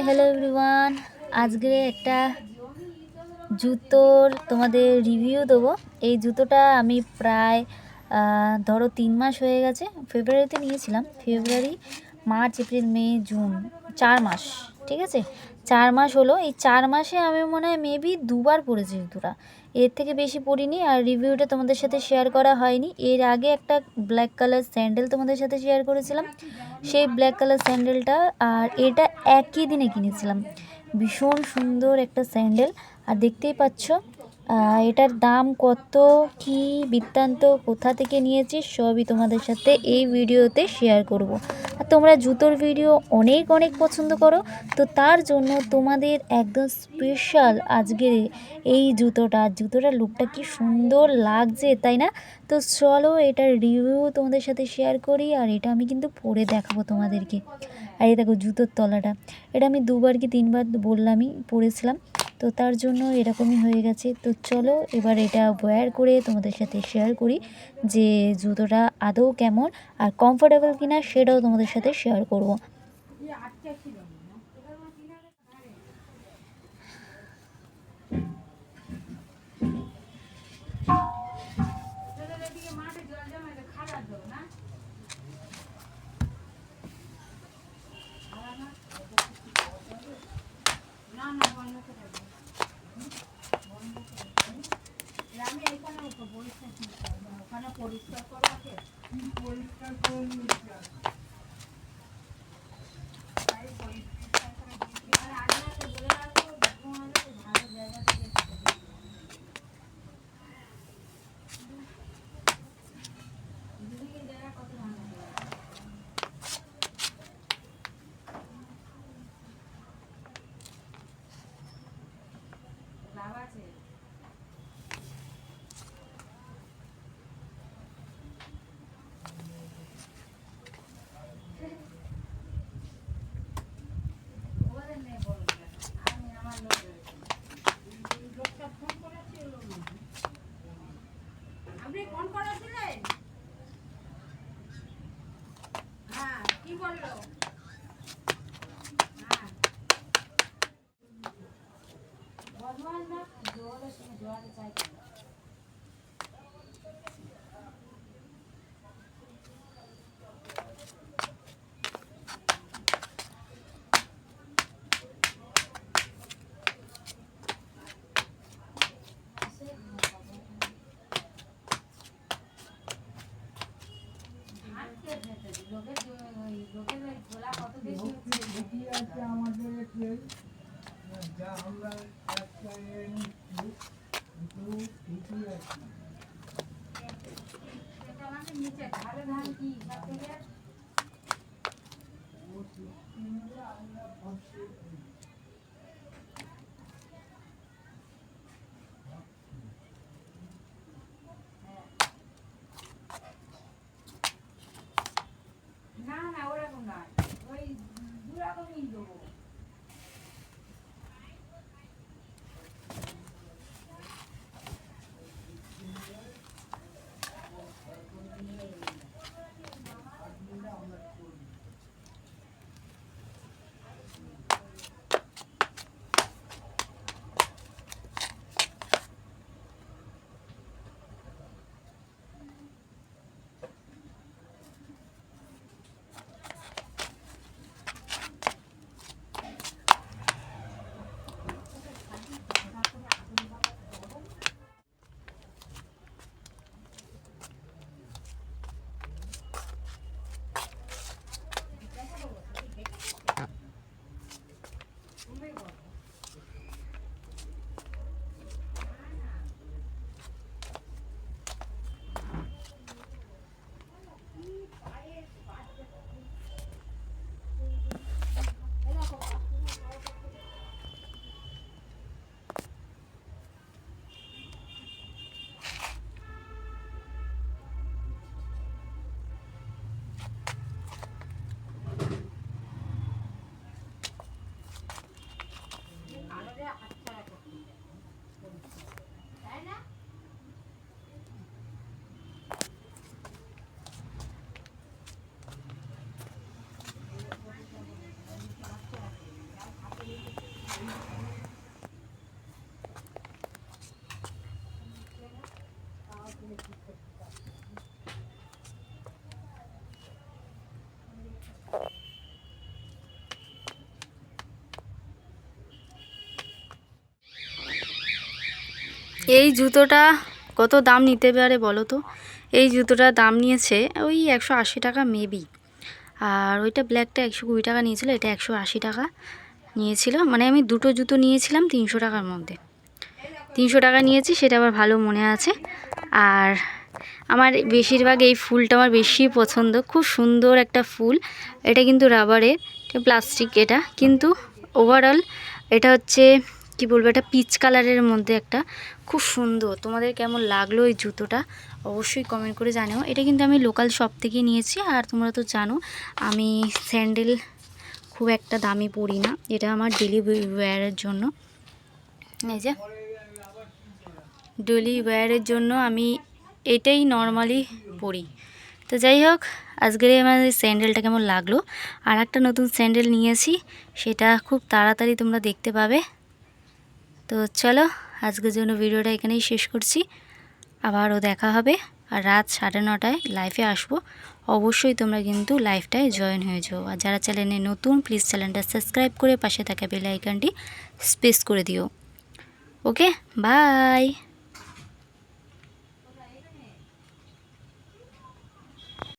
Hello everyone. আজকে একটা জুতোর তোমাদের রিভিউ দেবো। এই জুতোটা আমি প্রায় ধরো 3 মাস হয়ে গেছে। ফেব্রুয়ারিতে নিয়েছিলাম। ফেব্রুয়ারি, মার্চ, এপ্রিল, মে, জুন, 4 মাস। ঠিক আছে, 4 মাস হলো। এই 4 মাসে আমি মনে হয় মেবি 2বার পরেছি জুতোটা, এর থেকে বেশি পরিনি। আর রিভিউটা তোমাদের সাথে শেয়ার করা হয়নি। এর আগে একটা ব্ল্যাক কালার স্যান্ডেল তোমাদের সাথে শেয়ার করেছিলাম, সেই ব্ল্যাক কালার স্যান্ডেলটা আর এটা একই দিনে কিনেছিলাম। ভীষণ সুন্দর একটা স্যান্ডেল। আর দেখতেই পাচ্ছ এটার দাম কত, কি বৃত্তান্ত, কোথা থেকে নিয়েছি সবই তোমাদের সাথে এই ভিডিওতে শেয়ার করব। আর তোমরা জুতোর ভিডিও অনেক অনেক পছন্দ করো, তো তার জন্য তোমাদের একদম স্পেশাল আজকের এই জুতোটার লুকটা কি সুন্দর লাগছে, তাই না? তো চলো এটার রিভিউ তোমাদের সাথে শেয়ার করি। আর এটা আমি কিন্তু পরে দেখাবো তোমাদেরকে। আর এই দেখো জুতোর তলাটা, এটা আমি 2বার কি 3বার বললামই পরেছিলাম, তো তার জন্য এরকমই হয়ে গেছে। তো চলো এবার এটা ওয়্যার করে তোমাদের সাথে শেয়ার করি যে জুতোটা আদৌ কেমন আর কমফোর্টেবল কিনা, সেটাও তোমাদের সাথে শেয়ার করব। আপনি ফোন করেছিলেন? হ্যাঁ, কি বললো? হ্যাঁ, বদমাস না, জোয়ারের সঙ্গে জোয়ারে চাই। না না, ওরকম নয়, ওই দুরকমই দেবো। এই জুতোটা কত দাম নিতে পারে বলো তো? এই জুতোটা দাম নিয়েছে ওই 180 টাকা মেবি। আর ওইটা ব্ল্যাকটা 120 টাকা নিয়েছিল, এটা 180 টাকা নিয়েছিল। মানে আমি দুটো জুতো নিয়েছিলাম 300 টাকার মধ্যে। 300 টাকা নিয়েছি, সেটা আবার ভালো মনে আছে। আর আমার বেশিরভাগ এই ফুলটা আমার বেশি পছন্দ, খুব সুন্দর একটা ফুল। এটা কিন্তু রাবারের, প্লাস্টিক এটা, কিন্তু ওভারঅল এটা হচ্ছে কি বলবো, এটা পিচ কালারের মধ্যে একটা খুব সুন্দর। তোমাদের কেমন লাগলো এই জুতোটা অবশ্যই কমেন্ট করে জানিও। এটা কিন্তু আমি লোকাল শপ থেকে নিয়েছি। আর তোমরা তো জানো আমি স্যান্ডেল খুব একটা দামি পরি না, এটা আমার ডেলি ওয়্যারের জন্য। এই যে ডেলি ওয়্যারের জন্য আমি এটাই নর্মালি পরি। তো যাই হোক, আজকের আমার স্যান্ডেলটা কেমন লাগলো। আর একটা নতুন স্যান্ডেল নিয়েছি, সেটা খুব তাড়াতাড়ি তোমরা দেখতে পাবে। তো চলো, আজকের জন্য ভিডিওটা এখানেই শেষ করছি। আবারও দেখা হবে। আর রাত 9:30টায় লাইভে আসবো। অবশ্যই তোমরা কিন্তু লাইভটায় জয়েন হয়ে যাও। আর যারা চ্যানেলে নতুন, প্লিজ চ্যানেলটা সাবস্ক্রাইব করে পাশে থাকা বেল আইকনটি প্রেস করে দিও। ওকে, বাই।